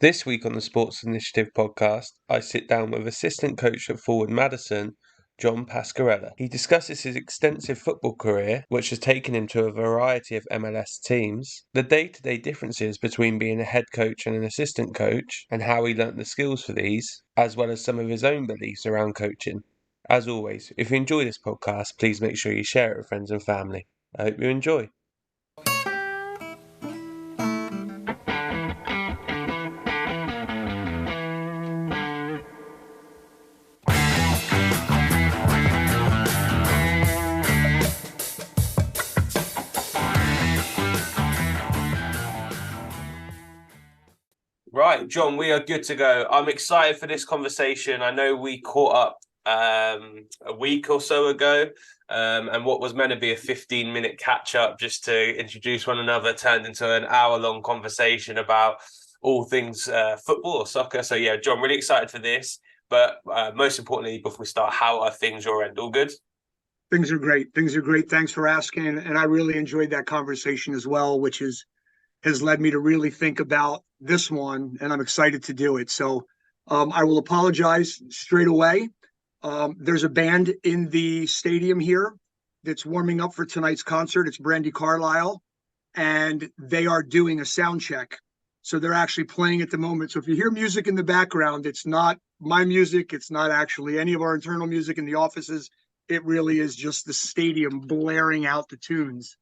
This week on the Sports Initiative podcast, I sit down with assistant coach at Forward Madison, John Pascarella. He discusses his extensive football career, which has taken him to a variety of MLS teams, the day-to-day differences between being a head coach and an assistant coach, and how he learnt the skills for these, as well as some of his own beliefs around coaching. As always, if you enjoy this podcast, please make sure you share it with friends and family. I hope you enjoy. Right, John, we are good to go. I'm excited for this conversation. I know we caught up a week or so ago, and what was meant to be a 15-minute catch-up just to introduce one another turned into an hour-long conversation about all things football or soccer. So yeah, John, really excited for this. But most importantly, before we start, how are things your end? All good? Things are great. Things are great. Thanks for asking. And I really enjoyed that conversation as well, which has led me to really think about this one, and I'm excited to do it. So I will apologize straight away. There's a band in the stadium here that's warming up for tonight's concert. It's Brandy Carlisle, and they are doing a sound check. So they're actually playing at the moment. So if you hear music in the background, it's not my music. It's not actually any of our internal music in the offices. It really is just the stadium blaring out the tunes.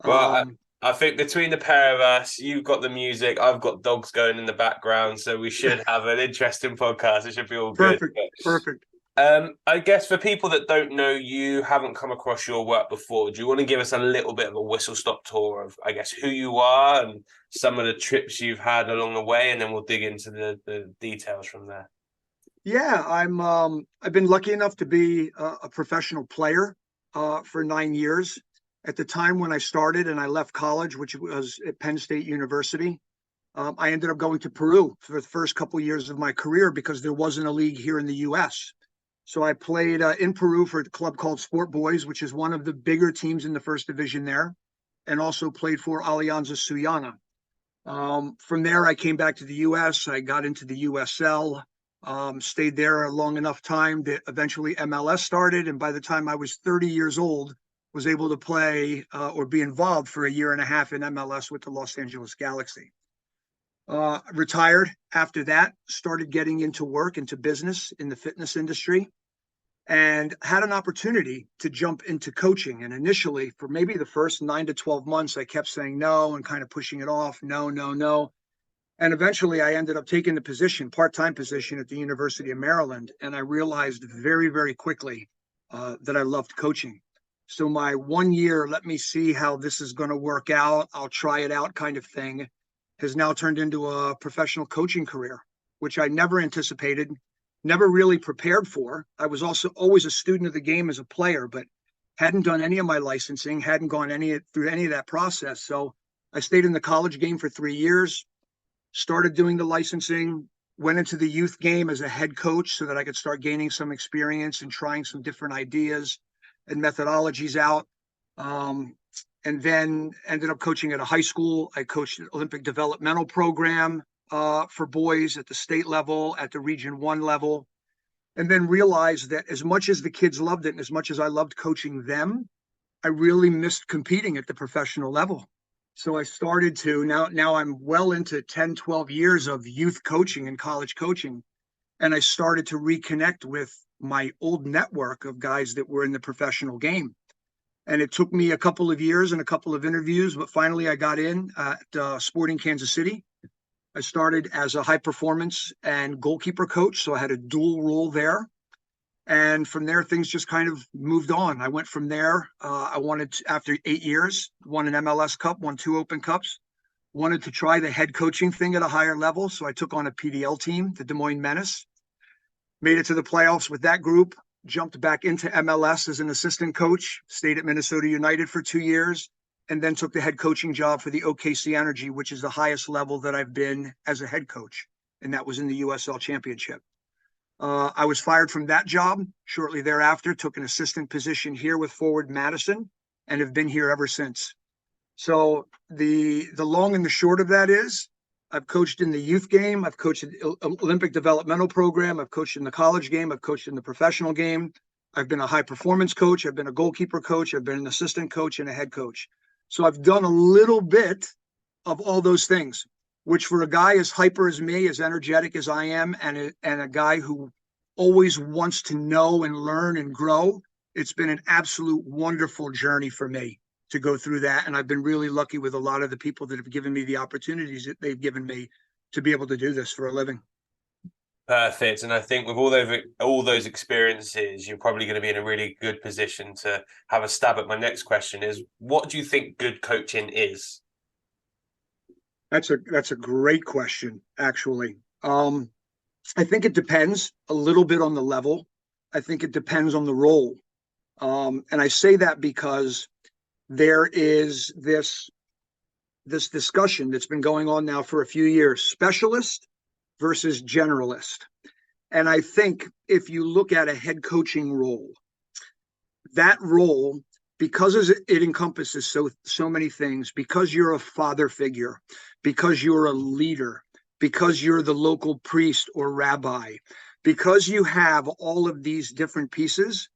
Well, I think between the pair of us, you've got the music, I've got dogs going in the background, so we should have an interesting podcast. It should be all good. Perfect. I guess for people that don't know you, haven't come across your work before, do you want to give us a little bit of a whistle-stop tour of, I guess, who you are and some of the trips you've had along the way, and then we'll dig into the details from there. Yeah, I've been lucky enough to be a professional player for 9 years. At the time when I started and I left college, which was at Penn State University, I ended up going to Peru for the first couple of years of my career because there wasn't a league here in the U.S. So I played in Peru for a club called Sport Boys, which is one of the bigger teams in the first division there, and also played for Alianza Sullana. From there, I came back to the U.S. I got into the USL, stayed there a long enough time that eventually MLS started. And by the time I was 30 years old, was able to play or be involved for a year and a half in MLS with the Los Angeles Galaxy. Retired after that, started getting into work, into business in the fitness industry, and had an opportunity to jump into coaching. And initially, for maybe the first 9 to 12 months, I kept saying no and kind of pushing it off. No, no, no. And eventually I ended up taking the position, part-time position at the University of Maryland. And I realized very, very quickly that I loved coaching. So my 1 year, let me see how this is going to work out, I'll try it out kind of thing, has now turned into a professional coaching career, which I never anticipated, never really prepared for. I was also always a student of the game as a player, but hadn't done any of my licensing, hadn't gone through any of that process. So I stayed in the college game for 3 years, started doing the licensing, went into the youth game as a head coach so that I could start gaining some experience and trying some different ideas and methodologies out, and then ended up coaching at a high school. I coached an Olympic developmental program for boys at the state level, at the Region 1 level, and then realized that as much as the kids loved it and as much as I loved coaching them, I really missed competing at the professional level. So I started to, now I'm well into 10, 12 years of youth coaching and college coaching, and I started to reconnect with my old network of guys that were in the professional game. And it took me a couple of years and a couple of interviews, but finally I got in at Sporting Kansas City. I started as a high performance and goalkeeper coach, so I had a dual role there. And from there, things just kind of moved on. I went from there. I wanted to, after 8 years, won an MLS Cup, won 2 Open Cups, wanted to try the head coaching thing at a higher level. So I took on a PDL team, the Des Moines Menace, made it to the playoffs with that group, jumped back into MLS as an assistant coach, stayed at Minnesota United for 2 years, and then took the head coaching job for the OKC Energy, which is the highest level that I've been as a head coach. And that was in the USL Championship. I was fired from that job shortly thereafter, took an assistant position here with Forward Madison, and have been here ever since. So the long and the short of that is I've coached in the youth game. I've coached in the Olympic developmental program. I've coached in the college game. I've coached in the professional game. I've been a high performance coach. I've been a goalkeeper coach. I've been an assistant coach and a head coach. So I've done a little bit of all those things, which for a guy as hyper as me, as energetic as I am, and a guy who always wants to know and learn and grow, it's been an absolute wonderful journey for me to go through that. And I've been really lucky with a lot of the people that have given me the opportunities that they've given me to be able to do this for a living. Perfect. And I think with all those experiences, you're probably going to be in a really good position to have a stab at my next question is, what do you think good coaching is? That's a great question, actually. I think it depends a little bit on the level. I think it depends on the role. And I say that because there is this discussion that's been going on now for a few years, specialist versus generalist. And I think if you look at a head coaching role, that role, because it encompasses so many things, because you're a father figure, because you're a leader, because you're the local priest or rabbi, because you have all of these different pieces,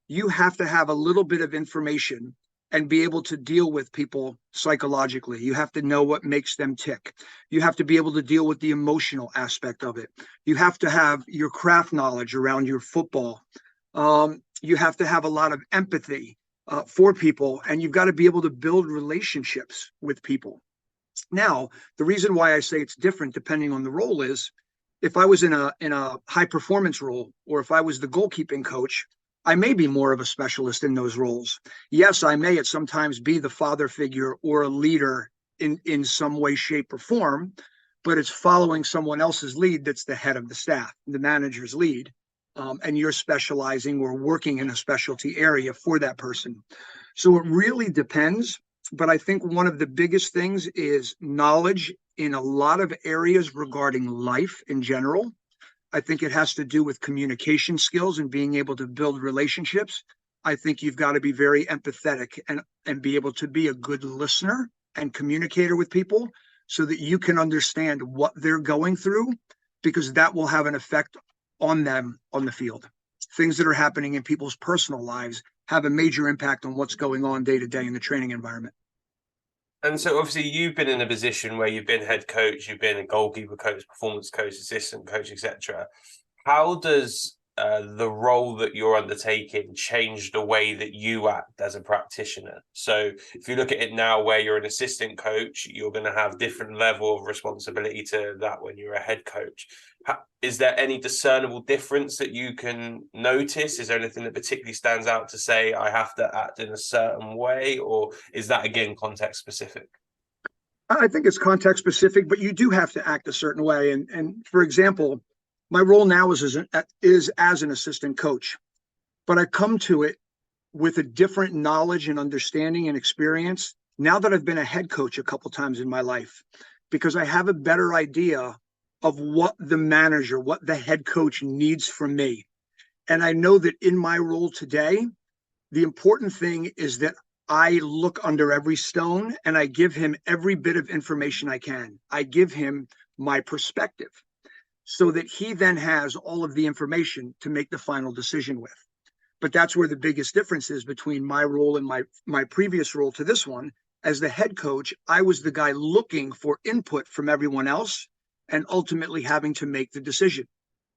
you have to have a little bit of information and be able to deal with people psychologically. You have to know what makes them tick. You have to be able to deal with the emotional aspect of it. You have to have your craft knowledge around your football. You have to have a lot of empathy for people, and you've got to be able to build relationships with people. Now, the reason why I say it's different depending on the role is, if I was in a high performance role, or if I was the goalkeeping coach, I may be more of a specialist in those roles. Yes, I may at sometimes be the father figure or a leader in some way, shape, or form, but it's following someone else's lead that's the head of the staff, the manager's lead, and you're specializing or working in a specialty area for that person. So it really depends. But I think one of the biggest things is knowledge in a lot of areas regarding life in general. I think it has to do with communication skills and being able to build relationships. I think you've got to be very empathetic and be able to be a good listener and communicator with people so that you can understand what they're going through, because that will have an effect on them on the field. Things that are happening in people's personal lives have a major impact on what's going on day to day in the training environment. And so obviously you've been in a position where you've been head coach, you've been a goalkeeper coach, performance coach, assistant coach, etc. How does the role that you're undertaking change the way that you act as a practitioner? So if you look at it now where you're an assistant coach, you're going to have different level of responsibility to that when you're a head coach. Is there any discernible difference that you can notice? Is there anything that particularly stands out to say, I have to act in a certain way? Or is that, again, context specific? I think it's context specific, but you do have to act a certain way. And for example, my role now is as an assistant coach, but I come to it with a different knowledge and understanding and experience now that I've been a head coach a couple times in my life, because I have a better idea of what the manager, what the head coach needs from me. And I know that in my role today, the important thing is that I look under every stone and I give him every bit of information I can. I give him my perspective so that he then has all of the information to make the final decision with. But that's where the biggest difference is between my role and my previous role to this one. As the head coach, I was the guy looking for input from everyone else and ultimately having to make the decision.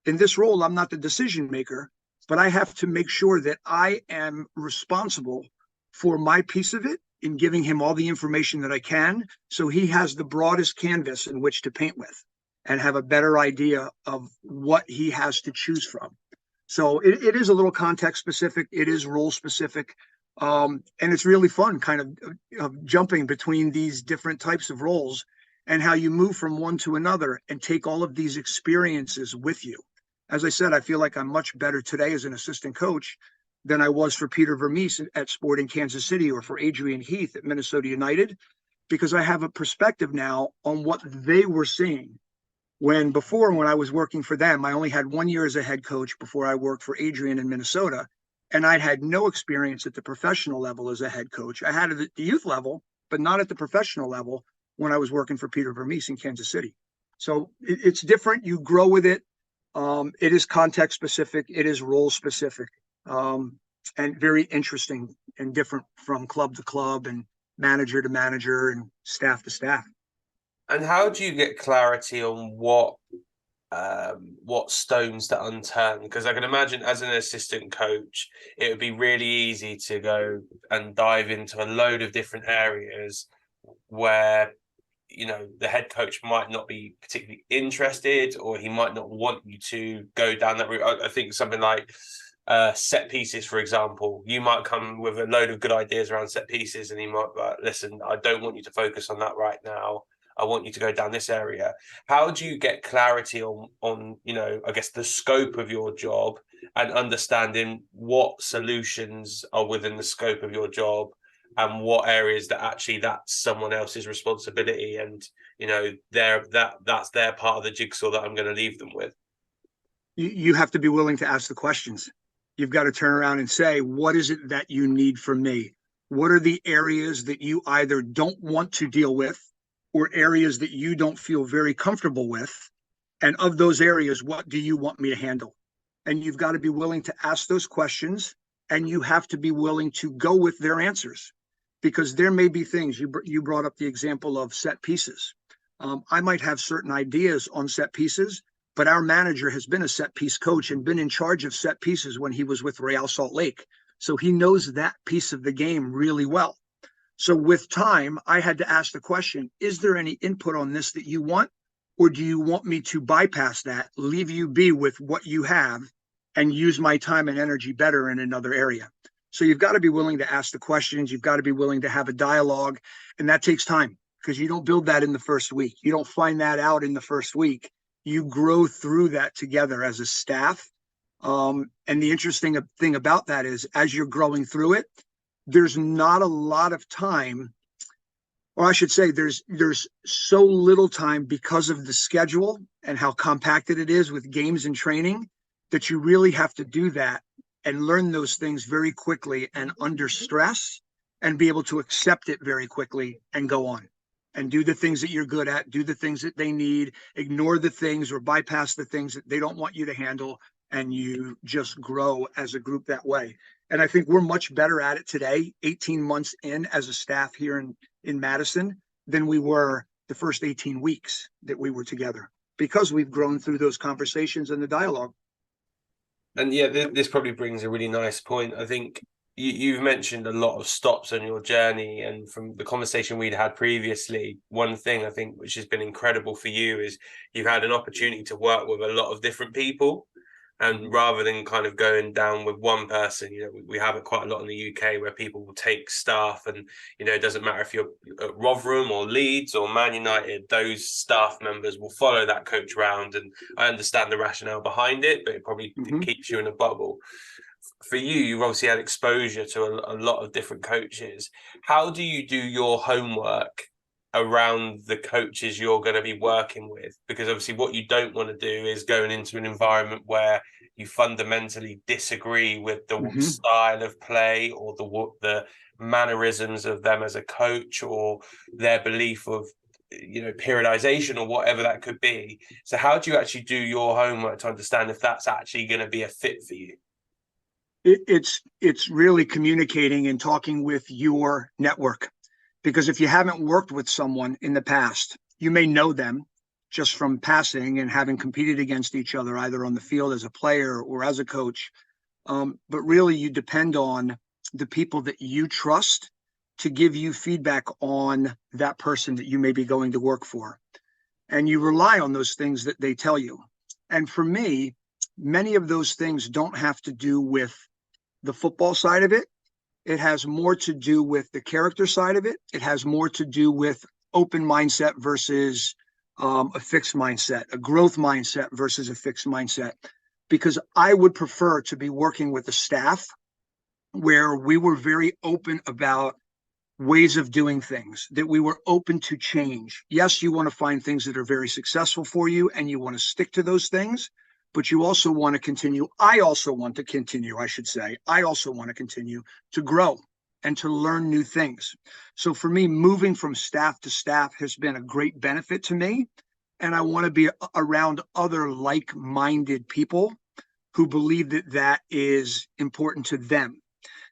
In this role, I'm not the decision maker, but I have to make sure that I am responsible for my piece of it in giving him all the information that I can, so he has the broadest canvas in which to paint with and have a better idea of what he has to choose from. So it is a little context specific. It is role specific. And it's really fun kind of jumping between these different types of roles and how you move from one to another and take all of these experiences with you. As I said, I feel like I'm much better today as an assistant coach than I was for Peter Vermees at Sporting Kansas City or for Adrian Heath at Minnesota United, because I have a perspective now on what they were seeing. When I was working for them, I only had 1 year as a head coach before I worked for Adrian in Minnesota, and I'd had no experience at the professional level as a head coach. I had it at the youth level, but not at the professional level when I was working for Peter Vermees in Kansas City. So it's different. You grow with it. It is context specific. It is role specific, and very interesting and different from club to club and manager to manager and staff to staff. And how do you get clarity on what stones to unturn? Because I can imagine as an assistant coach, it would be really easy to go and dive into a load of different areas where the head coach might not be particularly interested, or he might not want you to go down that route. I think something like set pieces, for example, you might come with a load of good ideas around set pieces, and he might be like, listen, I don't want you to focus on that right now. I want you to go down this area. How do you get clarity on I guess the scope of your job and understanding what solutions are within the scope of your job and what areas that actually that's someone else's responsibility, and that's their part of the jigsaw that I'm going to leave them with? You have to be willing to ask the questions. You've got to turn around and say, what is it that you need from me? What are the areas that you either don't want to deal with or areas that you don't feel very comfortable with? And of those areas, what do you want me to handle? And you've got to be willing to ask those questions, and you have to be willing to go with their answers, because there may be things. You brought up the example of set pieces. I might have certain ideas on set pieces, but our manager has been a set piece coach and been in charge of set pieces when he was with Real Salt Lake. So he knows that piece of the game really well. So with time, I had to ask the question, is there any input on this that you want? Or do you want me to bypass that, leave you be with what you have, and use my time and energy better in another area? So you've got to be willing to ask the questions. You've got to be willing to have a dialogue. And that takes time, because you don't build that in the first week. You don't find that out in the first week. You grow through that together as a staff. And the interesting thing about that is, as you're growing through it, there's not a lot of time, or I should say there's so little time because of the schedule and how compacted it is with games and training, that you really have to do that and learn those things very quickly and under stress, and be able to accept it very quickly and go on and do the things that you're good at, do the things that they need, ignore the things or bypass the things that they don't want you to handle, and you just grow as a group that way. And I think we're much better at it today, 18 months in as a staff here in Madison, than we were the first 18 weeks that we were together, because we've grown through those conversations and the dialogue. And yeah, this probably brings a really nice point. I think you've mentioned a lot of stops on your journey, and from the conversation we'd had previously, one thing I think which has been incredible for you is you've had an opportunity to work with a lot of different people. And rather than kind of going down with one person, we have it quite a lot in the UK where people will take staff, and it doesn't matter if you're at Rotherham or Leeds or Man United, those staff members will follow that coach round. And I understand the rationale behind it, but it probably keeps you in a bubble. For you, you've obviously had exposure to a lot of different coaches. How do you do your homework around the coaches you're going to be working with? Because obviously what you don't want to do is going into an environment where you fundamentally disagree with the style of play or the mannerisms of them as a coach, or their belief of periodization or whatever that could be. So how do you actually do your homework to understand if that's actually going to be a fit for you? It's really communicating and talking with your network. Because if you haven't worked with someone in the past, you may know them just from passing and having competed against each other, either on the field as a player or as a coach. But really, you depend on the people that you trust to give you feedback on that person that you may be going to work for. And you rely on those things that they tell you. And for me, many of those things don't have to do with the football side of it. It has more to do with the character side of it. It has more to do with open mindset versus a fixed mindset, a growth mindset versus a fixed mindset. Because I would prefer to be working with a staff where we were very open about ways of doing things, that we were open to change. Yes, you want to find things that are very successful for you, and you want to stick to those things, but you also want to continue. I also want to continue to grow and to learn new things. So for me, moving from staff to staff has been a great benefit to me. and I want to be around other like-minded people who believe that that is important to them.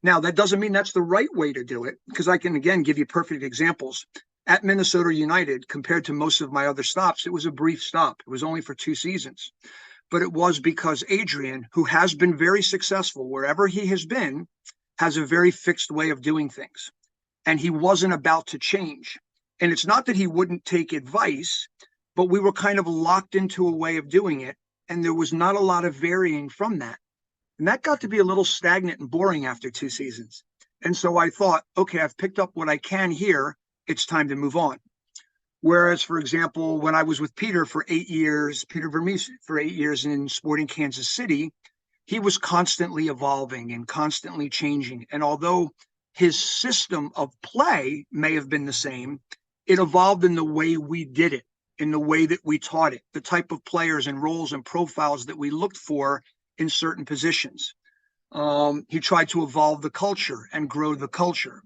Now, that doesn't mean that's the right way to do it, because I can, again, give you perfect examples. At Minnesota United, compared to most of my other stops, it was a brief stop. It was only for 2 seasons. But it was because Adrian, who has been very successful wherever he has been, has a very fixed way of doing things. And he wasn't about to change. And it's not that he wouldn't take advice, but we were kind of locked into a way of doing it. And there was not a lot of varying from that. And that got to be a little stagnant and boring after 2 seasons. And so I thought, okay, I've picked up what I can here. It's time to move on. Whereas, for example, when I was with Peter for 8 years, Peter Vermees for 8 years in Sporting Kansas City, he was constantly evolving and constantly changing. And although his system of play may have been the same, it evolved in the way we did it, in the way that we taught it, the type of players and roles and profiles that we looked for in certain positions. He tried to evolve the culture and grow the culture.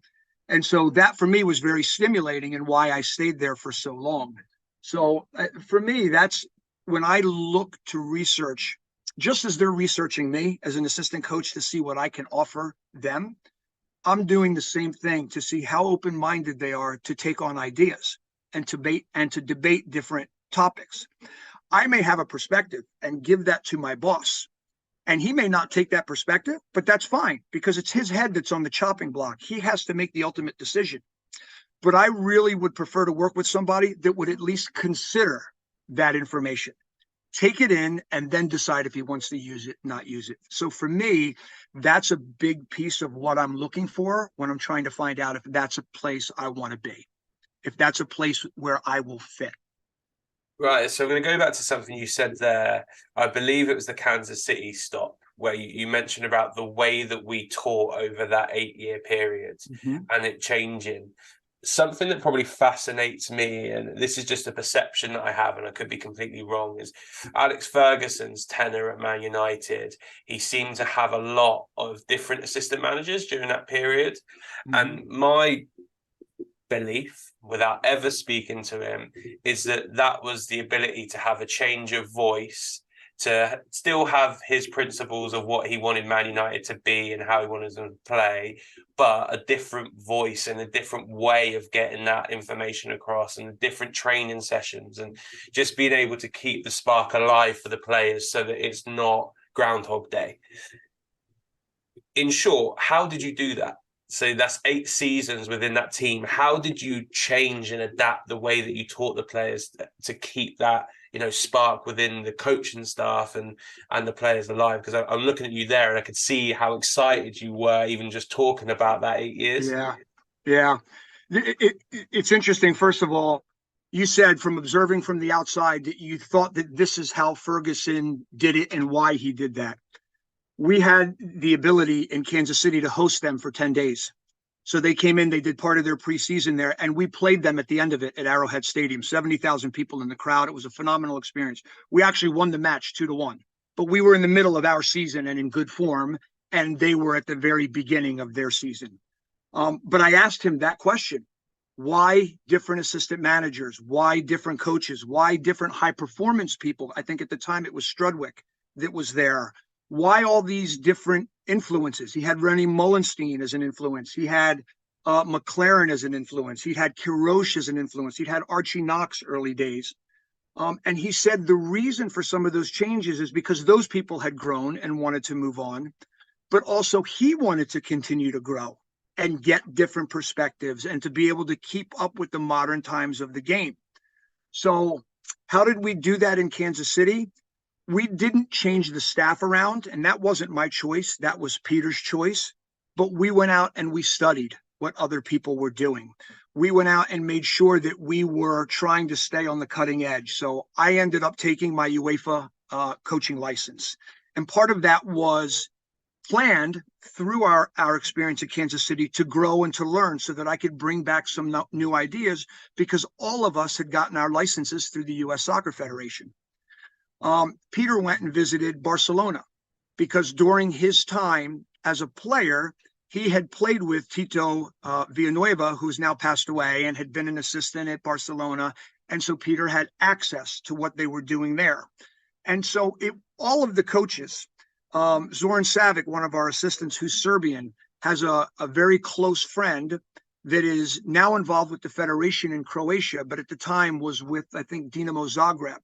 And so that for me was very stimulating and why I stayed there for so long. So for me, that's when I look to research, just as they're researching me as an assistant coach to see what I can offer them, I'm doing the same thing to see how open-minded they are to take on ideas and to debate different topics. I may have a perspective and give that to my boss, and he may not take that perspective, but that's fine because it's his head that's on the chopping block. He has to make the ultimate decision. But I really would prefer to work with somebody that would at least consider that information, take it in, and then decide if he wants to use it, not use it. So for me, that's a big piece of what I'm looking for when I'm trying to find out if that's a place I want to be, if that's a place where I will fit. Right, so I'm going to go back to something you said there. I believe it was the Kansas City stop where you mentioned about the way that we taught over that 8-year period and it changing. Something that probably fascinates me, and this is just a perception that I have, and I could be completely wrong, is Alex Ferguson's tenure at Man United. He seemed to have a lot of different assistant managers during that period. And my belief, without ever speaking to him, is that was the ability to have a change of voice, to still have his principles of what he wanted Man United to be and how he wanted them to play, but a different voice and a different way of getting that information across, and different training sessions, and just being able to keep the spark alive for the players so that it's not Groundhog Day. In short, how did you do that? So that's 8 seasons within that team. How did you change and adapt the way that you taught the players to keep that, spark within the coaching staff and the players alive? Because I'm looking at you there and I could see how excited you were even just talking about that 8 years. Yeah. It's interesting. First of all, you said from observing from the outside that you thought that this is how Ferguson did it and why he did that. We had the ability in Kansas City to host them for 10 days. So they came in, they did part of their preseason there, and we played them at the end of it at Arrowhead Stadium, 70,000 people in the crowd. It was a phenomenal experience. We actually won the match 2-1, but we were in the middle of our season and in good form, and they were at the very beginning of their season. But I asked him that question. Why different assistant managers? Why different coaches? Why different high performance people? I think at the time it was Strudwick that was there. Why all these different influences? He had Rennie Mullenstein as an influence. He had McLaren as an influence. He had Kirosh as an influence. He'd had Archie Knox early days. And he said the reason for some of those changes is because those people had grown and wanted to move on, but also he wanted to continue to grow and get different perspectives and to be able to keep up with the modern times of the game. So how did we do that in Kansas City? We didn't change the staff around, and that wasn't my choice. That was Peter's choice. But we went out and we studied what other people were doing. We went out and made sure that we were trying to stay on the cutting edge. So I ended up taking my UEFA coaching license. And part of that was planned through our experience at Kansas City to grow and to learn so that I could bring back some new ideas, because all of us had gotten our licenses through the U.S. Soccer Federation. Peter went and visited Barcelona because during his time as a player, he had played with Tito Villanueva, who's now passed away and had been an assistant at Barcelona And so Peter had access to what they were doing there. And so all of the coaches, Zoran Savic, one of our assistants who's Serbian, has a very close friend that is now involved with the federation in Croatia, but at the time was with, I think, Dinamo Zagreb.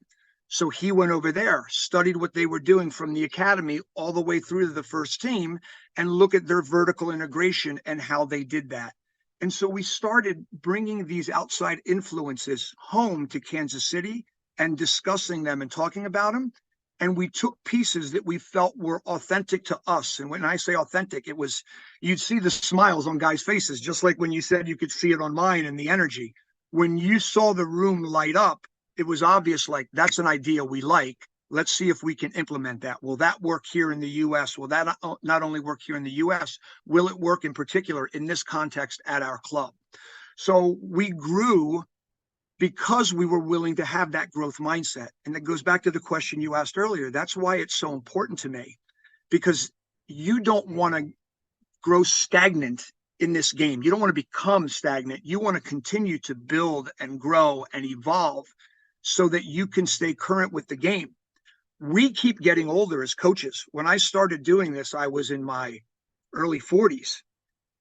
So he went over there, studied what they were doing from the academy all the way through to the first team, and look at their vertical integration and how they did that. And so we started bringing these outside influences home to Kansas City and discussing them and talking about them. And we took pieces that we felt were authentic to us. And when I say authentic, it was, you'd see the smiles on guys' faces, just like when you said you could see it on mine and the energy. When you saw the room light up, it was obvious, like, that's an idea we like. Let's see if we can implement that. Will that work here in the US? Will that not only work here in the US, will it work in particular in this context at our club? So we grew because we were willing to have that growth mindset. And that goes back to the question you asked earlier. That's why it's so important to me, because you don't want to grow stagnant in this game. You don't want to become stagnant. You want to continue to build and grow and evolve so that you can stay current with the game. We keep getting older as coaches. When I started doing this, I was in my early 40s.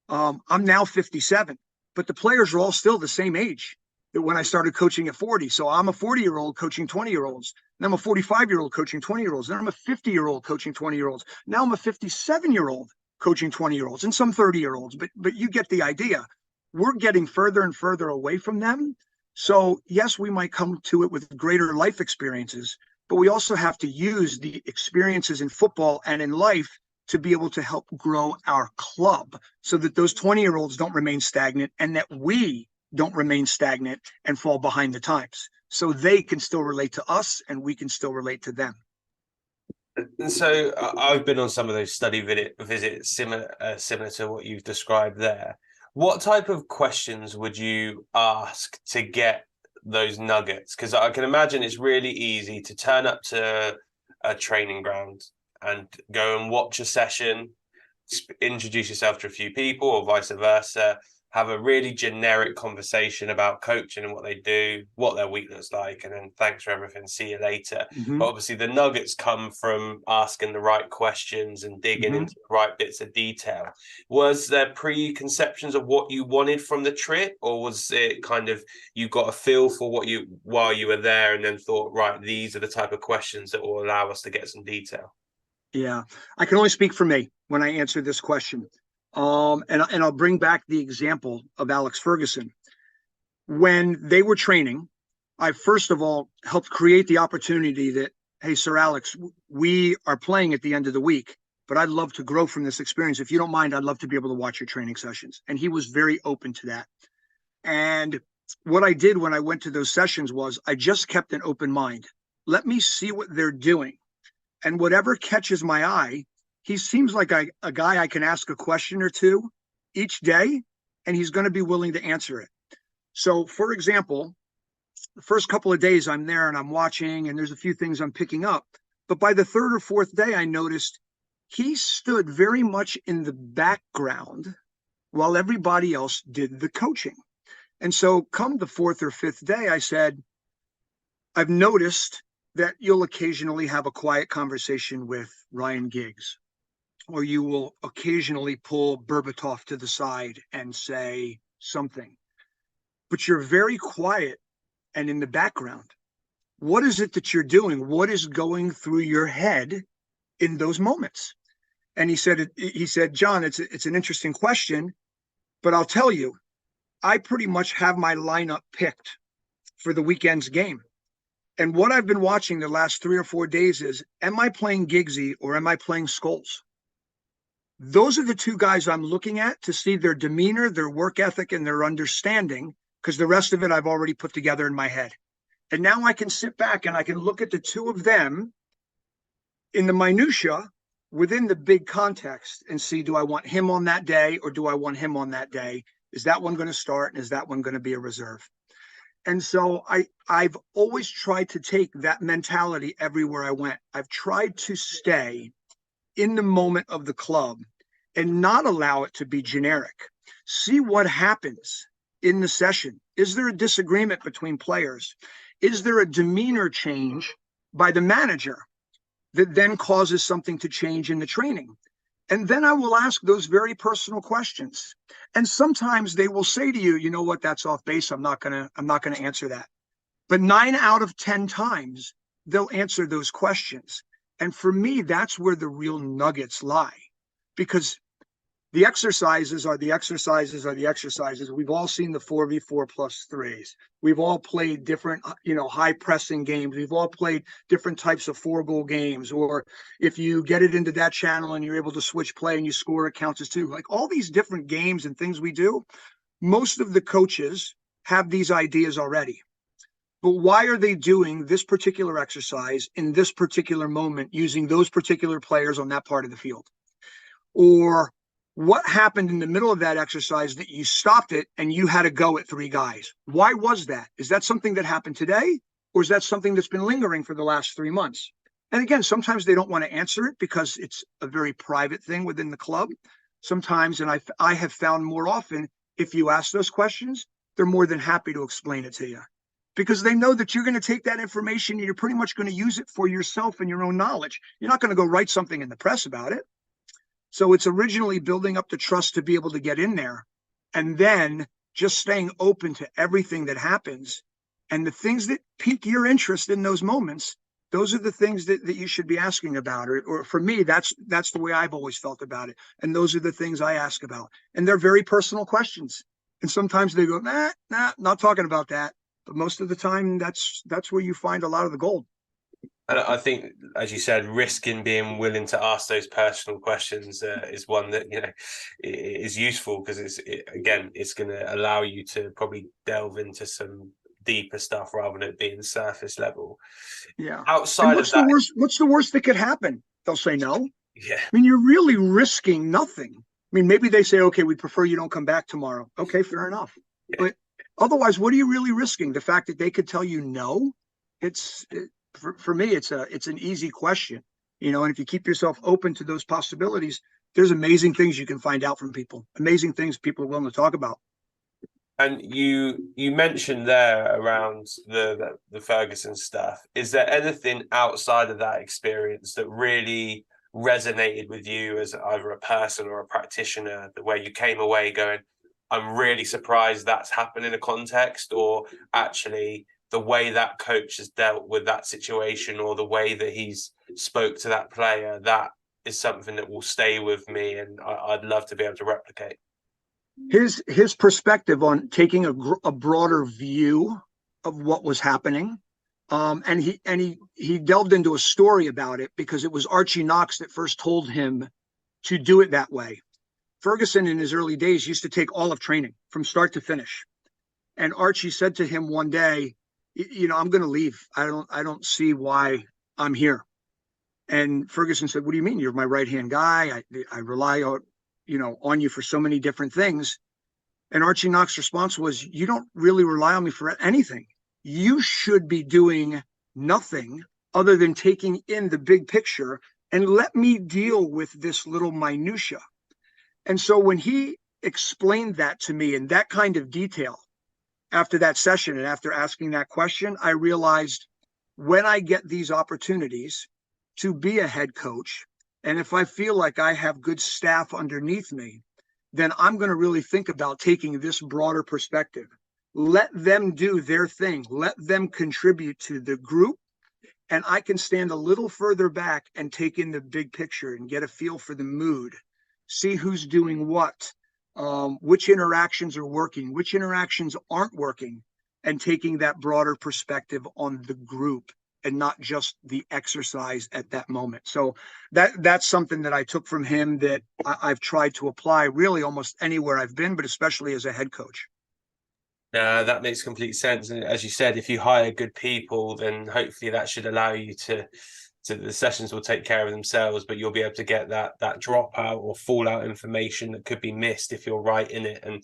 I'm now 57, but the players are all still the same age that when I started coaching at 40. So I'm a 40-year-old coaching 20-year-olds. And I'm a 45-year-old coaching 20-year-olds. And I'm a 50-year-old coaching 20-year-olds. Now I'm a 57-year-old coaching 20-year-olds and some 30-year-olds. But you get the idea. We're getting further and further away from them. So yes, we might come to it with greater life experiences, but we also have to use the experiences in football and in life to be able to help grow our club so that those 20-year-olds don't remain stagnant and that we don't remain stagnant and fall behind the times, so they can still relate to us and we can still relate to them. And so I've been on some of those study visits similar to what you've described there. What type of questions would you ask to get those nuggets? Because I can imagine it's really easy to turn up to a training ground and go and watch a session, introduce yourself to a few people or vice versa, have a really generic conversation about coaching and what they do, what their week looks like, and then thanks for everything, see you later. Mm-hmm. But obviously the nuggets come from asking the right questions and digging into the right bits of detail. Was there preconceptions of what you wanted from the trip, or was it kind of you got a feel for what you while you were there and then thought, right, these are the type of questions that will allow us to get some detail? Yeah, I can only speak for me when I answer this question. And I'll bring back the example of Alex Ferguson. When they were training, I first of all helped create the opportunity that, hey, Sir Alex, we are playing at the end of the week, but I'd love to grow from this experience. If you don't mind, I'd love to be able to watch your training sessions. And he was very open to that. And what I did when I went to those sessions was I just kept an open mind. Let me see what they're doing. And whatever catches my eye, he seems like a guy I can ask a question or two each day, and he's going to be willing to answer it. So, for example, the first couple of days I'm there and I'm watching, and there's a few things I'm picking up. But by the third or fourth day, I noticed he stood very much in the background while everybody else did the coaching. And so come the fourth or fifth day, I said, I've noticed that you'll occasionally have a quiet conversation with Ryan Giggs, or you will occasionally pull Berbatov to the side and say something, but you're very quiet and in the background. What is it that you're doing? What is going through your head in those moments? And he said, John, it's an interesting question, but I'll tell you, I pretty much have my lineup picked for the weekend's game. And what I've been watching the last 3 or 4 days is, am I playing Giggsy or am I playing Scholes? Those are the two guys I'm looking at to see their demeanor, their work ethic, and their understanding, because the rest of it I've already put together in my head. And now I can sit back and I can look at the two of them in the minutia within the big context and see, do I want him on that day or do I want him on that day? Is that one going to start and is that one going to be a reserve? And so I've always tried to take that mentality everywhere I went. I've tried to stay in the moment of the club and not allow it to be generic. See what happens in the session? Is there a disagreement between players? Is there a demeanor change by the manager that then causes something to change in the training? And then I will ask those very personal questions. And sometimes they will say to you, you know what, that's off base. I'm not gonna answer that. But 9 out of 10 times, they'll answer those questions. And for me, that's where the real nuggets lie. Because the exercises are the exercises are the exercises. We've all seen the 4v4+3s. We've all played different, high pressing games. We've all played different types of 4-goal games. Or if you get it into that channel and you're able to switch play and you score, it counts as 2. Like all these different games and things we do, most of the coaches have these ideas already. But why are they doing this particular exercise in this particular moment using those particular players on that part of the field? Or what happened in the middle of that exercise that you stopped it and you had to go at 3 guys? Why was that? Is that something that happened today? Or is that something that's been lingering for the last 3 months? And again, sometimes they don't want to answer it because it's a very private thing within the club. Sometimes, and I have found more often, if you ask those questions, they're more than happy to explain it to you. Because they know that you're going to take that information and you're pretty much going to use it for yourself and your own knowledge. You're not going to go write something in the press about it. So it's originally building up the trust to be able to get in there and then just staying open to everything that happens. And the things that pique your interest in those moments, those are the things that you should be asking about. Or for me, that's the way I've always felt about it. And those are the things I ask about. And they're very personal questions. And sometimes they go, nah, not talking about that. But most of the time, that's where you find a lot of the gold. And I think, as you said, risking being willing to ask those personal questions is one that is useful because it's going to allow you to probably delve into some deeper stuff rather than it being surface level. Yeah. Outside of that, what's the worst that could happen? They'll say no. Yeah. I mean, you're really risking nothing. I mean, maybe they say, okay, we prefer you don't come back tomorrow. Okay, fair enough. Yeah. But otherwise, what are you really risking? The fact that they could tell you no? For me, it's an easy question, and if you keep yourself open to those possibilities, there's amazing things you can find out from people, amazing things people are willing to talk about. And you mentioned there around the Ferguson stuff. Is there anything outside of that experience that really resonated with you as either a person or a practitioner, where you came away going, I'm really surprised that's happened in a context, or actually the way that coach has dealt with that situation or the way that he's spoke to that player, that is something that will stay with me and I'd love to be able to replicate? His perspective on taking a broader view of what was happening. And he delved into a story about it because it was Archie Knox that first told him to do it that way. Ferguson in his early days used to take all of training from start to finish. And Archie said to him one day, I'm going to leave. I don't see why I'm here. And Ferguson said, what do you mean? You're my right-hand guy. I rely on you for so many different things. And Archie Knox's response was, you don't really rely on me for anything. You should be doing nothing other than taking in the big picture and let me deal with this little minutia. And so when he explained that to me in that kind of detail after that session and after asking that question, I realized when I get these opportunities to be a head coach, and if I feel like I have good staff underneath me, then I'm going to really think about taking this broader perspective. Let them do their thing. Let them contribute to the group. And I can stand a little further back and take in the big picture and get a feel for the mood, see who's doing what, which interactions are working, which interactions aren't working, and taking that broader perspective on the group and not just the exercise at that moment. So that's something that I took from him that I've tried to apply really almost anywhere I've been, but especially as a head coach. That makes complete sense. And as you said, if you hire good people, then hopefully that should allow you to the sessions will take care of themselves, but you'll be able to get that dropout or fallout information that could be missed if you're right in it. And,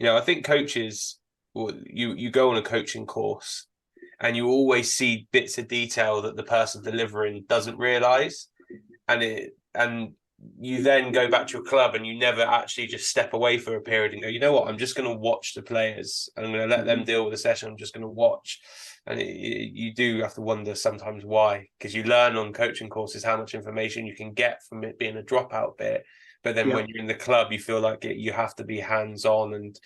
I think coaches, you go on a coaching course and you always see bits of detail that the person delivering doesn't realize. And you then go back to your club and you never actually just step away for a period and go, you know what, I'm just going to watch the players. I'm going to let them deal with the session. I'm just going to watch. And you do have to wonder sometimes why, because you learn on coaching courses how much information you can get from it being a dropout bit. But then when you're in the club, you feel like you have to be hands-on and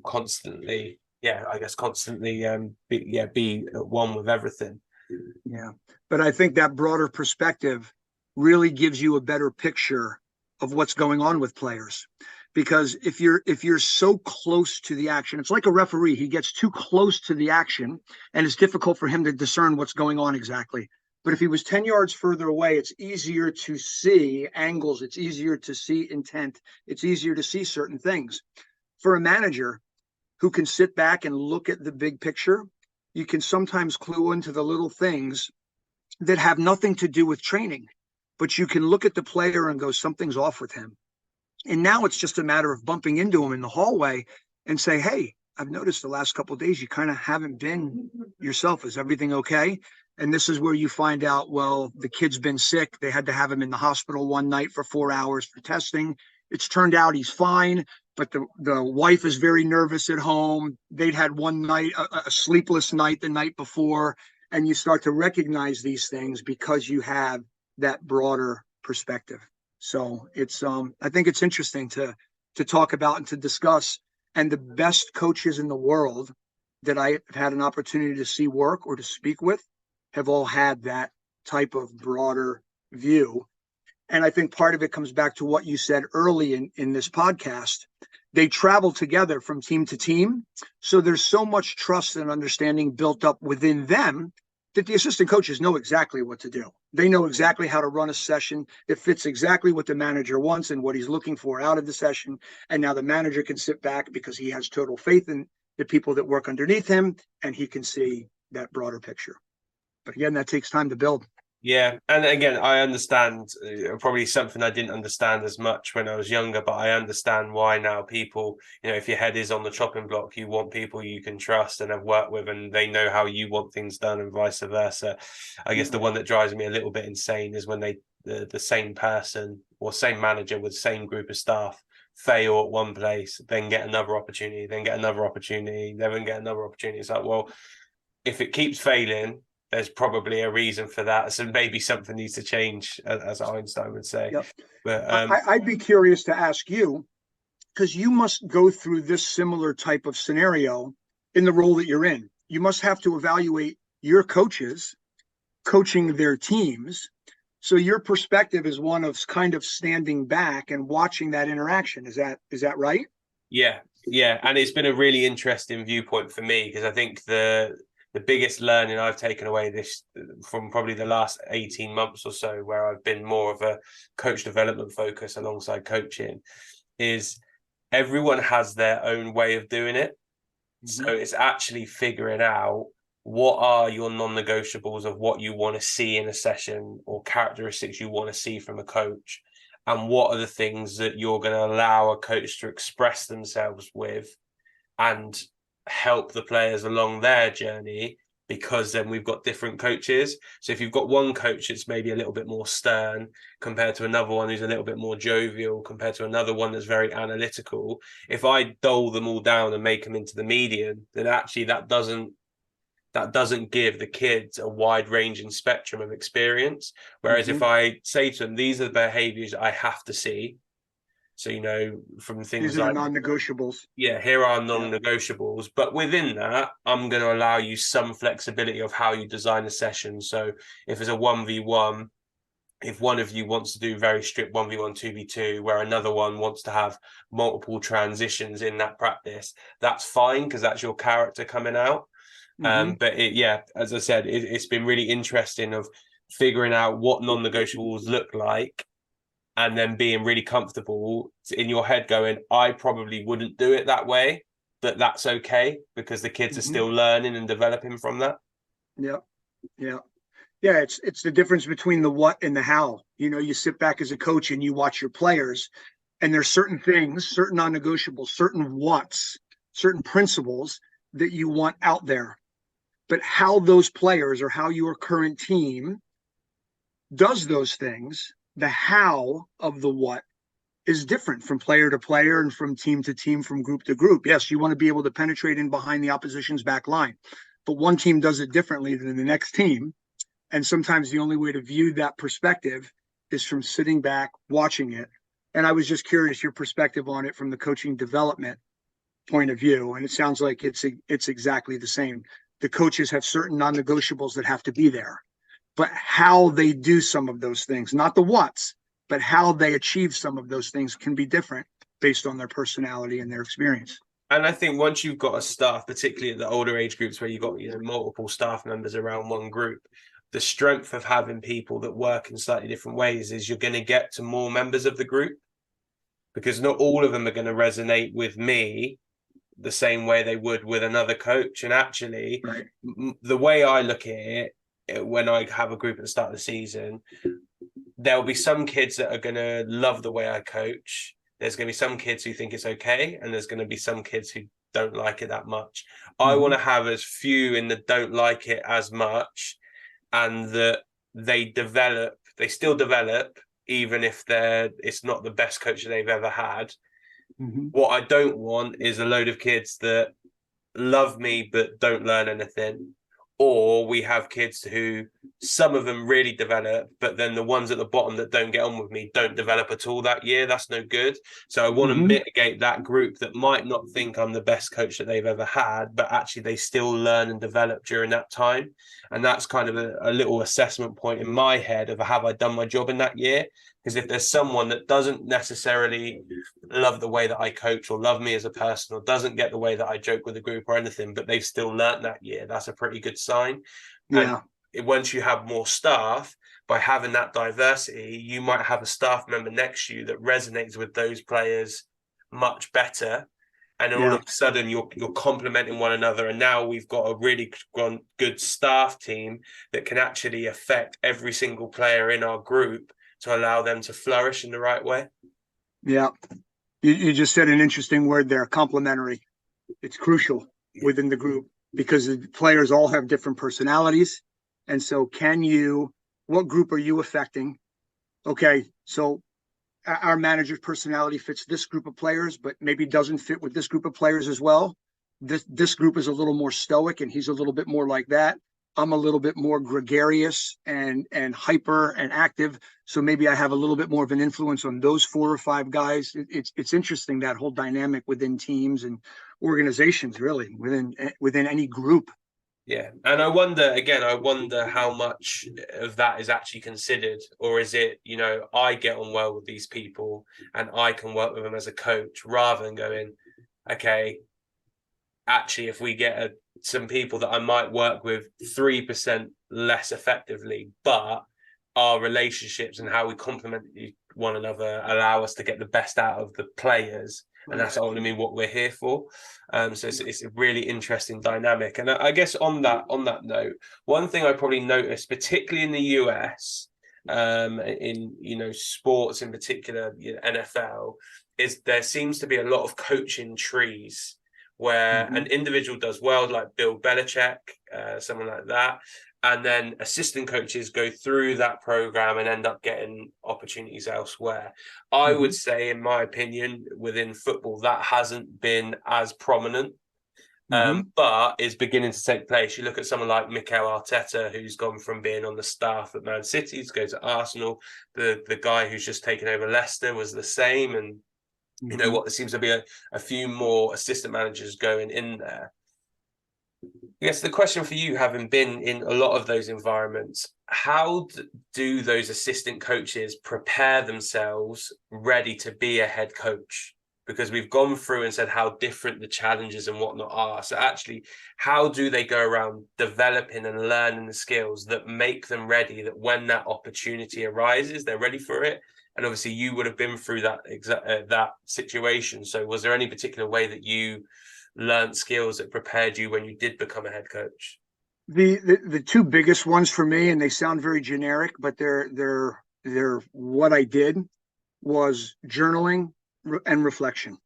constantly, be at one with everything. Yeah. But I think that broader perspective really gives you a better picture of what's going on with players. Because if you're so close to the action, it's like a referee. He gets too close to the action, and it's difficult for him to discern what's going on exactly. But if he was 10 yards further away, it's easier to see angles. It's easier to see intent. It's easier to see certain things. For a manager who can sit back and look at the big picture, you can sometimes clue into the little things that have nothing to do with training, but you can look at the player and go, something's off with him. And now it's just a matter of bumping into him in the hallway and say, hey, I've noticed the last couple of days you kind of haven't been yourself. Is everything okay? And this is where you find out, well, the kid's been sick. They had to have him in the hospital one night for 4 hours for testing. It's turned out he's fine, but the wife is very nervous at home. They'd had one night, a sleepless night the night before, and you start to recognize these things because you have that broader perspective. So it's I think it's interesting to talk about and to discuss. And the best coaches in the world that I have had an opportunity to see work or to speak with have all had that type of broader view. And I think part of it comes back to what you said early in this podcast. They travel together from team to team. So there's so much trust and understanding built up within them that the assistant coaches know exactly what to do. They know exactly how to run a session that fits exactly what the manager wants and what he's looking for out of the session. And now the manager can sit back because he has total faith in the people that work underneath him, and he can see that broader picture. But again, that takes time to build. Yeah, and again, I understand probably something I didn't understand as much when I was younger, but I understand why now people, if your head is on the chopping block, you want people you can trust and have worked with, and they know how you want things done, and vice versa. I guess the one that drives me a little bit insane is when the same person or same manager with the same group of staff fail at one place, then get another opportunity, then get another opportunity, then get another opportunity. It's like, well, if it keeps failing, there's probably a reason for that. So maybe something needs to change, as Einstein would say. Yep. But I'd be curious to ask you, because you must go through this similar type of scenario in the role that you're in. You must have to evaluate your coaches coaching their teams. So your perspective is one of kind of standing back and watching that interaction. Is that right? Yeah. And it's been a really interesting viewpoint for me, because I think the biggest learning I've taken away this from probably the last 18 months or so, where I've been more of a coach development focus alongside coaching, is everyone has their own way of doing it. So it's actually figuring out what are your non-negotiables of what you want to see in a session or characteristics you want to see from a coach, and what are the things that you're going to allow a coach to express themselves with and help the players along their journey, because then we've got different coaches. So if you've got one coach that's maybe a little bit more stern compared to another one who's a little bit more jovial compared to another one that's very analytical, if I dole them all down and make them into the median, then actually that doesn't give the kids a wide ranging spectrum of experience. Whereas if I say to them, these are the behaviors I have to see, so, from things These are like the non-negotiables. Yeah, here are non-negotiables. But within that, I'm going to allow you some flexibility of how you design a session. So if it's a 1v1, if one of you wants to do very strict 1v1, 2v2, where another one wants to have multiple transitions in that practice, that's fine, because that's your character coming out. But as I said, it's been really interesting of figuring out what non-negotiables look like, and then being really comfortable in your head going, I probably wouldn't do it that way, but that's okay, because the kids are still learning and developing from that. Yeah. It's the difference between the what and the how. You sit back as a coach and you watch your players, and there's certain things, certain non-negotiables, certain what's, certain principles that you want out there. But how those players or how your current team does those things the how of the what is different from player to player and from team to team, from group to group. Yes, you want to be able to penetrate in behind the opposition's back line, but one team does it differently than the next team. And sometimes the only way to view that perspective is from sitting back, watching it. And I was just curious your perspective on it from the coaching development point of view. And it sounds like it's exactly the same. The coaches have certain non-negotiables that have to be there, but how they do some of those things, not the what's, but how they achieve some of those things can be different based on their personality and their experience. And I think once you've got a staff, particularly at the older age groups where you've got multiple staff members around one group, the strength of having people that work in slightly different ways is you're going to get to more members of the group, because not all of them are going to resonate with me the same way they would with another coach. And actually, right. The way I look at it, when I have a group at the start of the season, there'll be some kids that are going to love the way I coach. There's going to be some kids who think it's okay, and there's going to be some kids who don't like it that much. I want to have as few in that don't like it as much, and that they still develop, even if it's not the best coach that they've ever had. What I don't want is a load of kids that love me but don't learn anything. Or we have kids who, some of them really develop, but then the ones at the bottom that don't get on with me don't develop at all that year. That's no good. So I want to mitigate that group that might not think I'm the best coach that they've ever had, but actually they still learn and develop during that time. And that's kind of a little assessment point in my head of, have I done my job in that year? Because if there's someone that doesn't necessarily love the way that I coach or love me as a person or doesn't get the way that I joke with the group or anything, but they've still learned that year, that's a pretty good sign. Yeah. And once you have more staff, by having that diversity, you might have a staff member next to you that resonates with those players much better. And all of a sudden you're complementing one another. And now we've got a really good staff team that can actually affect every single player in our group to allow them to flourish in the right way. Yeah. You just said an interesting word there, complementary. It's crucial within the group because the players all have different personalities. And so what group are you affecting? Okay, so our manager's personality fits this group of players, but maybe doesn't fit with this group of players as well. This group is a little more stoic and he's a little bit more like that. I'm a little bit more gregarious and hyper and active. So maybe I have a little bit more of an influence on those 4 or 5 guys. It's interesting, that whole dynamic within teams and organizations, really, within any group. Yeah. And I wonder how much of that is actually considered, or is it, I get on well with these people and I can work with them as a coach, rather than going, okay, actually, if we get some people that I might work with 3% less effectively, but our relationships and how we complement one another allow us to get the best out of the players. And that's ultimately what we're here for. So it's a really interesting dynamic. And I guess on that note, one thing I probably noticed, particularly in the US, in sports in particular, NFL, is there seems to be a lot of coaching trees where an individual does well, like Bill Belichick, someone like that. And then assistant coaches go through that program and end up getting opportunities elsewhere. I would say, in my opinion, within football, that hasn't been as prominent, but is beginning to take place. You look at someone like Mikel Arteta, who's gone from being on the staff at Man City to go to Arsenal. The guy who's just taken over Leicester was the same. And there seems to be a few more assistant managers going in there. I guess the question for you, having been in a lot of those environments, how do those assistant coaches prepare themselves ready to be a head coach? Because we've gone through and said how different the challenges and whatnot are. So actually, how do they go around developing and learning the skills that make them ready, that when that opportunity arises, they're ready for it? And obviously you would have been through that situation. So was there any particular way that you learned skills that prepared you when you did become a head coach? The 2 biggest ones for me, and they sound very generic, but they're what I did, was journaling and reflection.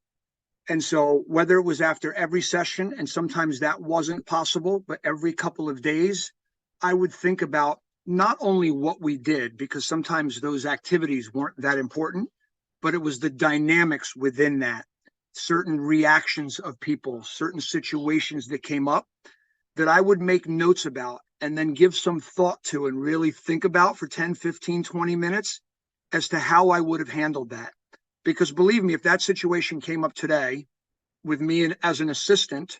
And so whether it was after every session, and sometimes that wasn't possible, but every couple of days, I would think about not only what we did, because sometimes those activities weren't that important, but it was the dynamics within that, certain reactions of people, certain situations that came up that I would make notes about and then give some thought to and really think about for 10, 15, 20 minutes as to how I would have handled that. Because believe me, if that situation came up today with me as an assistant,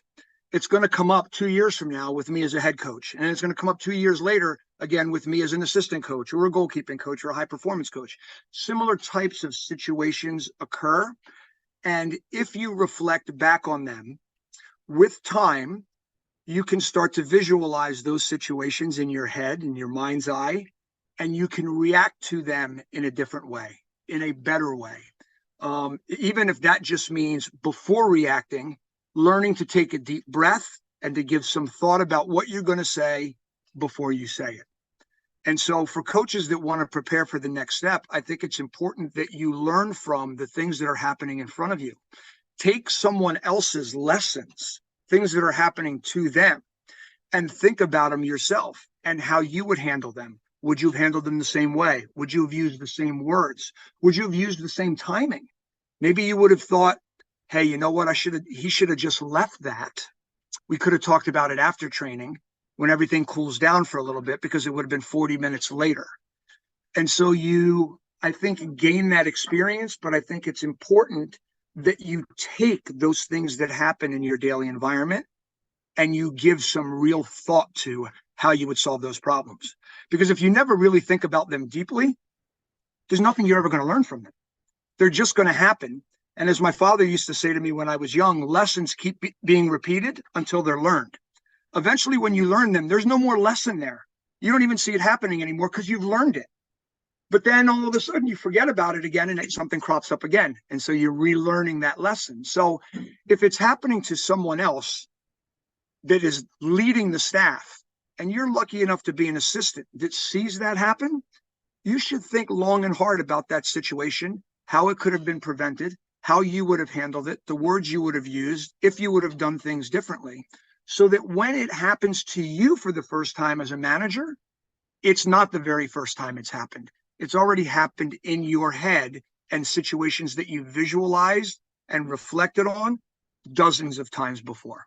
it's going to come up 2 years from now with me as a head coach. And it's going to come up 2 years later, again, with me as an assistant coach or a goalkeeping coach or a high performance coach. Similar types of situations occur. And if you reflect back on them with time, you can start to visualize those situations in your head, in your mind's eye, and you can react to them in a different way, in a better way. Even if that just means before reacting, learning to take a deep breath and to give some thought about what you're going to say before you say it. And so for coaches that want to prepare for the next step, I think it's important that you learn from the things that are happening in front of you. Take someone else's lessons, things that are happening to them, and think about them yourself and how you would handle them. Would you have handled them the same way? Would you have used the same words? Would you have used the same timing? Maybe you would have thought, hey, you know what? He should have just left that. We could have talked about it after training when everything cools down for a little bit, because it would have been 40 minutes later. And so I think, gain that experience, but I think it's important that you take those things that happen in your daily environment and you give some real thought to how you would solve those problems. Because if you never really think about them deeply, there's nothing you're ever going to learn from them. They're just going to happen. And as my father used to say to me when I was young, lessons keep being repeated until they're learned. Eventually, when you learn them, there's no more lesson there. You don't even see it happening anymore because you've learned it. But then all of a sudden you forget about it again and something crops up again. And so you're relearning that lesson. So if it's happening to someone else that is leading the staff and you're lucky enough to be an assistant that sees that happen, you should think long and hard about that situation, how it could have been prevented, how you would have handled it, the words you would have used, if you would have done things differently, so that when it happens to you for the first time as a manager, it's not the very first time it's happened. It's already happened in your head and situations that you visualized and reflected on dozens of times before.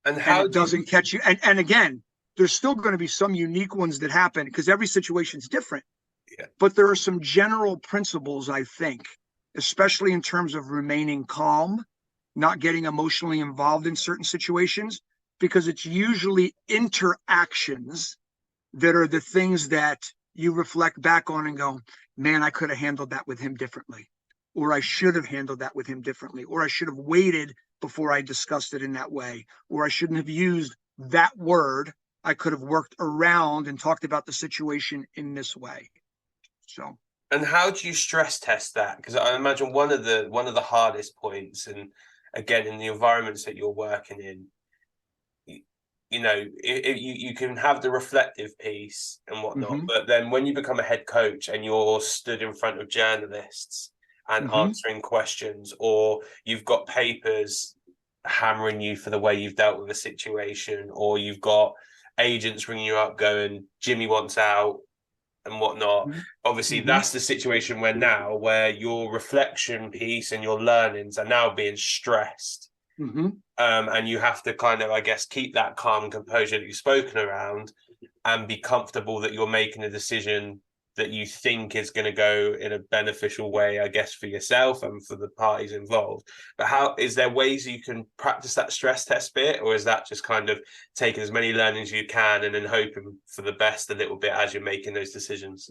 And And how it do you, doesn't catch you. And again, there's still going to be some unique ones that happen because every situation is different. yeah. But there are some general principles, I think, especially in terms of remaining calm, not getting emotionally involved in certain situations, because it's usually interactions that are the things that you reflect back on and go, man, I could have handled that with him differently, or I should have handled that with him differently, or I should have waited before I discussed it in that way, or I shouldn't have used that word. I could have worked around and talked about the situation in this way. So, and how do you stress test that? Because I imagine one of the hardest points, and again in the environments that you're working in, you can have the reflective piece and whatnot, but then when you become a head coach and you're stood in front of journalists and answering questions, or you've got papers hammering you for the way you've dealt with a situation, or you've got agents ringing you up going, Jimmy wants out and whatnot. Obviously, that's the situation where your reflection piece and your learnings are now being stressed. And you have to kind of, I guess, keep that calm composure that you've spoken around and be comfortable that you're making a decision that you think is going to go in a beneficial way, I guess, for yourself and for the parties involved. But how is there ways you can practice that stress test bit, or is that just kind of taking as many learnings as you can and then hoping for the best a little bit as you're making those decisions?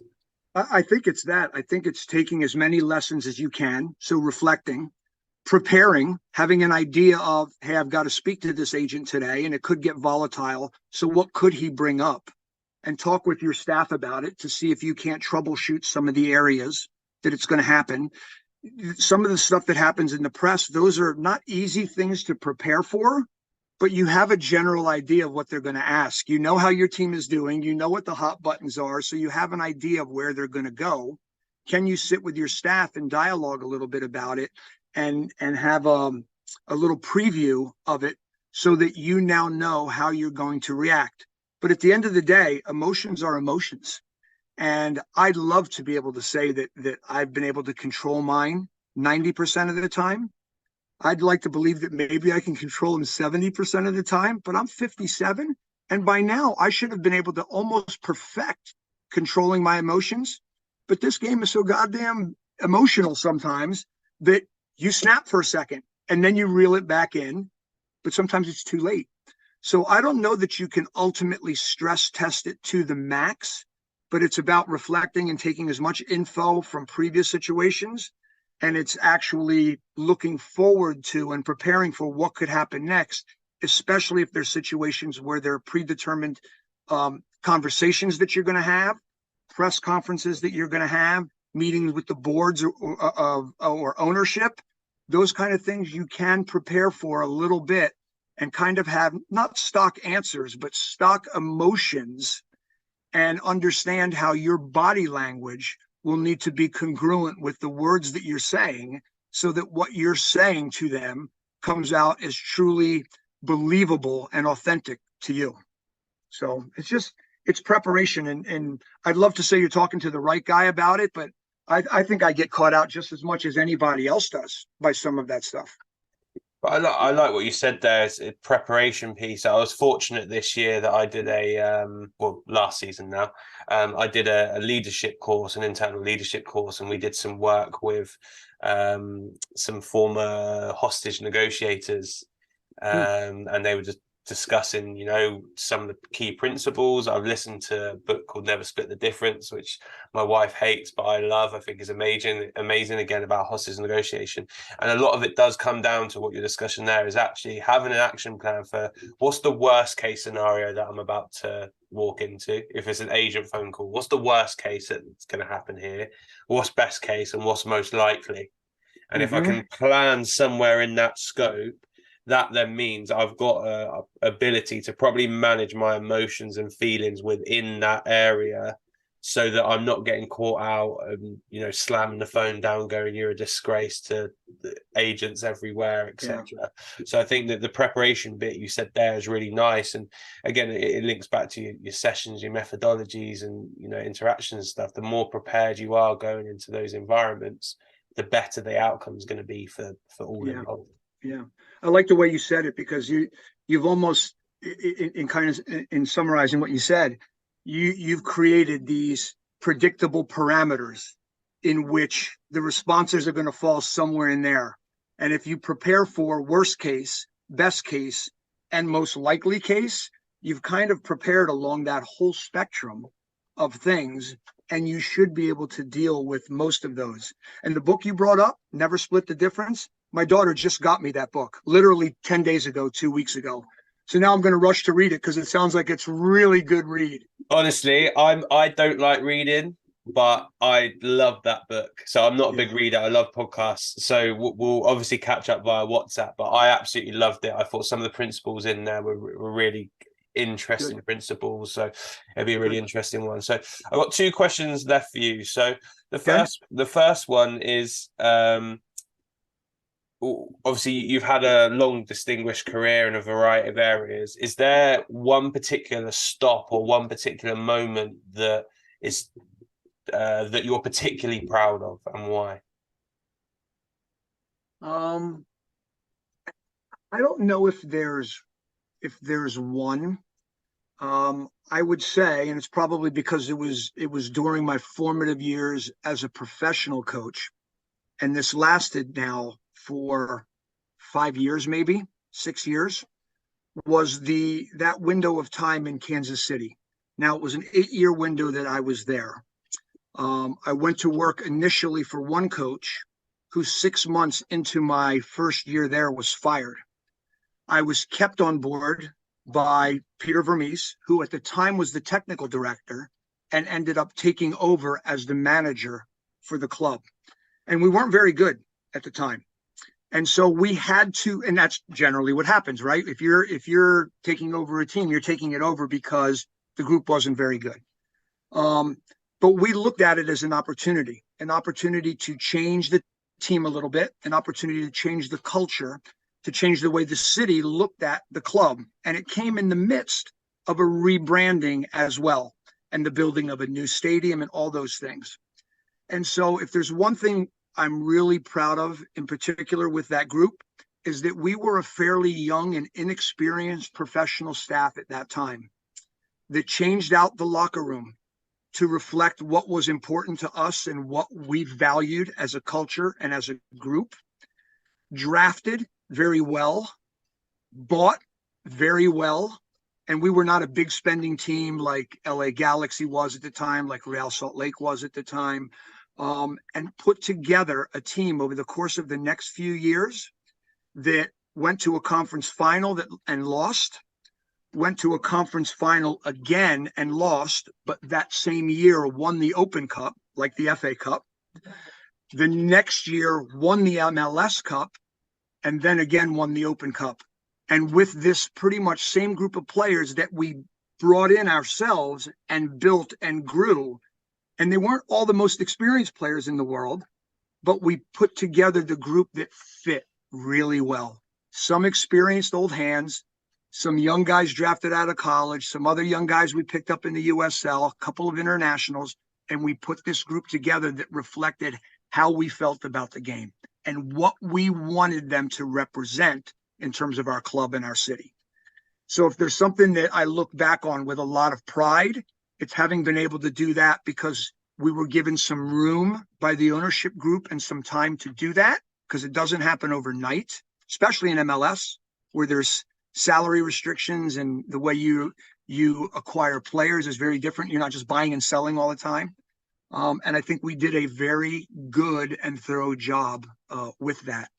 I think it's that. I think it's taking as many lessons as you can. So reflecting, preparing, having an idea of, hey, I've got to speak to this agent today and it could get volatile. So what could he bring up? And talk with your staff about it to see if you can't troubleshoot some of the areas that it's going to happen. Some of the stuff that happens in the press, those are not easy things to prepare for, but you have a general idea of what they're going to ask. You know how your team is doing. You know what the hot buttons are. So you have an idea of where they're going to go. Can you sit with your staff and dialogue a little bit about it and have a little preview of it so that you now know how you're going to react? But at the end of the day, emotions are emotions. And I'd love to be able to say that I've been able to control mine 90% of the time. I'd like to believe that maybe I can control them 70% of the time, but I'm 57. And by now, I should have been able to almost perfect controlling my emotions. But this game is so goddamn emotional sometimes that you snap for a second and then you reel it back in. But sometimes it's too late. So I don't know that you can ultimately stress test it to the max, but it's about reflecting and taking as much info from previous situations. And it's actually looking forward to and preparing for what could happen next, especially if there's situations where there are predetermined conversations that you're going to have, press conferences that you're going to have, meetings with the boards or ownership. Those kind of things you can prepare for a little bit and kind of have not stock answers, but stock emotions, and understand how your body language will need to be congruent with the words that you're saying, so that what you're saying to them comes out as truly believable and authentic to you. So it's preparation. And I'd love to say you're talking to the right guy about it, but I think I get caught out just as much as anybody else does by some of that stuff. But I like what you said there. It's a preparation piece. I was fortunate this year that I did last season now, I did a leadership course, an internal leadership course, and we did some work with some former hostage negotiators, and they were just discussing, some of the key principles. I've listened to a book called Never Split the Difference, which my wife hates, but I love. I think is amazing again about hostage negotiation. And a lot of it does come down to what your discussion there is actually having an action plan for what's the worst case scenario that I'm about to walk into. If it's an agent phone call, what's the worst case that's going to happen here? What's best case and what's most likely? And if I can plan somewhere in that scope, that then means I've got a ability to probably manage my emotions and feelings within that area, so that I'm not getting caught out and slamming the phone down, going, "You're a disgrace to the agents everywhere," etc. Yeah. So I think that the preparation bit you said there is really nice, and again, it links back to your sessions, your methodologies, and interactions and stuff. The more prepared you are going into those environments, the better the outcome is going to be for all involved. Yeah, I like the way you said it, because you've almost, in summarizing what you said, you've created these predictable parameters in which the responses are going to fall somewhere in there. And if you prepare for worst case, best case, and most likely case, you've kind of prepared along that whole spectrum of things, and you should be able to deal with most of those. And the book you brought up, Never Split the Difference, my daughter just got me that book literally 10 days ago, 2 weeks ago. So now I'm going to rush to read it, because it sounds like it's really good read. Honestly, I don't like reading, but I love that book. So I'm not a big reader. I love podcasts. So we'll obviously catch up via WhatsApp, but I absolutely loved it. I thought some of the principles in there were really interesting principles. So it'd be a really interesting one. So I've got 2 questions left for you. So the first one is obviously you've had a long distinguished career in a variety of areas. Is there one particular stop or one particular moment that is that you're particularly proud of, and why? I don't know if there's one. I would say, and it's probably because it was during my formative years as a professional coach, and this lasted now for 5 years, maybe 6 years, was that window of time in Kansas City. Now, it was an 8-year window that I was there. I went to work initially for one coach who 6 months into my first year there was fired. I was kept on board by Peter Vermees, who at the time was the technical director and ended up taking over as the manager for the club. And we weren't very good at the time. And so we had to, and that's generally what happens, right? If you're taking over a team, you're taking it over because the group wasn't very good. But we looked at it as an opportunity to change the team a little bit, an opportunity to change the culture, to change the way the city looked at the club. And it came in the midst of a rebranding as well, and the building of a new stadium and all those things. And so if there's one thing I'm really proud of in particular with that group, is that we were a fairly young and inexperienced professional staff at that time that changed out the locker room to reflect what was important to us and what we valued as a culture and as a group, drafted very well, bought very well. And we were not a big spending team like LA Galaxy was at the time, like Real Salt Lake was at the time, and put together a team over the course of the next few years that went to a conference final and lost, went to a conference final again and lost, but that same year won the Open Cup, like the FA Cup. The next year won the MLS Cup, and then again won the Open Cup. And with this pretty much same group of players that we brought in ourselves and built and grew, and they weren't all the most experienced players in the world, but we put together the group that fit really well. Some experienced old hands, some young guys drafted out of college, some other young guys we picked up in the USL, a couple of internationals, and we put this group together that reflected how we felt about the game and what we wanted them to represent in terms of our club and our city. So if there's something that I look back on with a lot of pride, it's having been able to do that because we were given some room by the ownership group and some time to do that, because it doesn't happen overnight, especially in MLS, where there's salary restrictions and the way you acquire players is very different. You're not just buying and selling all the time. And I think we did a very good and thorough job with that.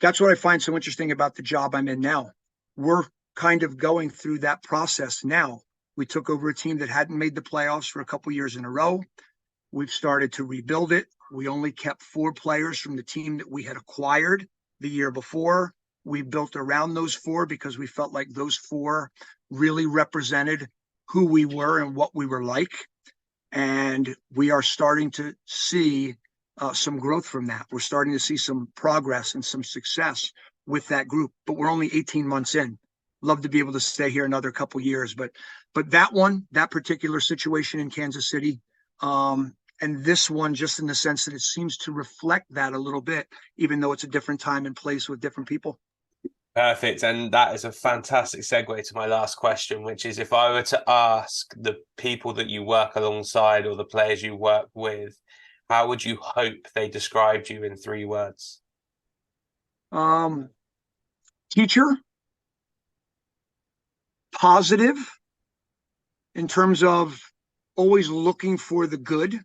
That's what I find so interesting about the job I'm in now. We're kind of going through that process now. We took over a team that hadn't made the playoffs for a couple years in a row. We've started to rebuild it. We only kept 4 players from the team that we had acquired the year before. We built around those 4 because we felt like those 4 really represented who we were and what we were like. And we are starting to see some growth from that. We're starting to see some progress and some success with that group, but we're only 18 months in. Love to be able to stay here another couple years, but that particular situation in Kansas City, and this one, just in the sense that it seems to reflect that a little bit, even though it's a different time and place with different people. Perfect. And that is a fantastic segue to my last question, which is, if I were to ask the people that you work alongside or the players you work with, how would you hope they described you in 3 words? Teacher, positive in terms of always looking for the good.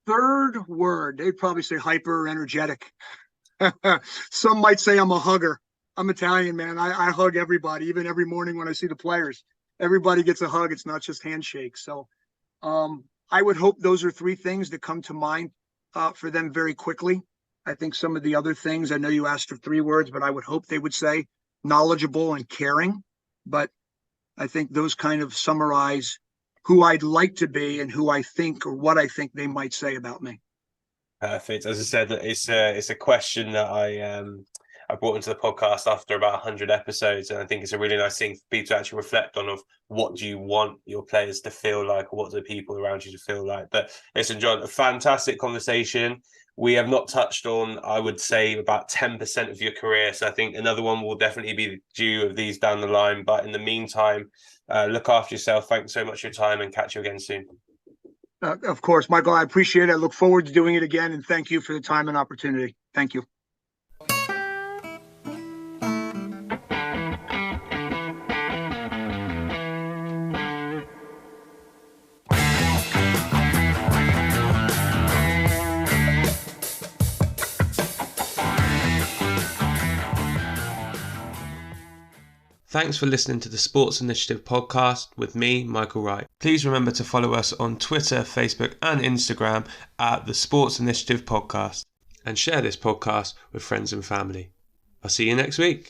Third word, they'd probably say hyper energetic. Some might say I'm a hugger. I'm Italian, man. I hug everybody, even every morning when I see the players. Everybody gets a hug. It's not just handshakes. So I would hope those are 3 things that come to mind for them very quickly. I think some of the other things, I know you asked for 3 words, but I would hope they would say knowledgeable and caring. But I think those kind of summarize who I'd like to be and who I think, or what I think they might say about me. Perfect. As I said, it's a question that I brought into the podcast after about 100 episodes, and I think it's a really nice thing for people to actually reflect on, of what do you want your players to feel like, or what do the people around you to feel like. But listen, John, a fantastic conversation. We have not touched on, I would say, about 10% of your career. So I think another one will definitely be due of these down the line. But in the meantime, look after yourself. Thanks so much for your time, and catch you again soon. Of course, Michael, I appreciate it. I look forward to doing it again, and thank you for the time and opportunity. Thank you. Thanks for listening to the Sports Initiative podcast with me, Michael Wright. Please remember to follow us on Twitter, Facebook and Instagram at the Sports Initiative Podcast, and share this podcast with friends and family. I'll see you next week.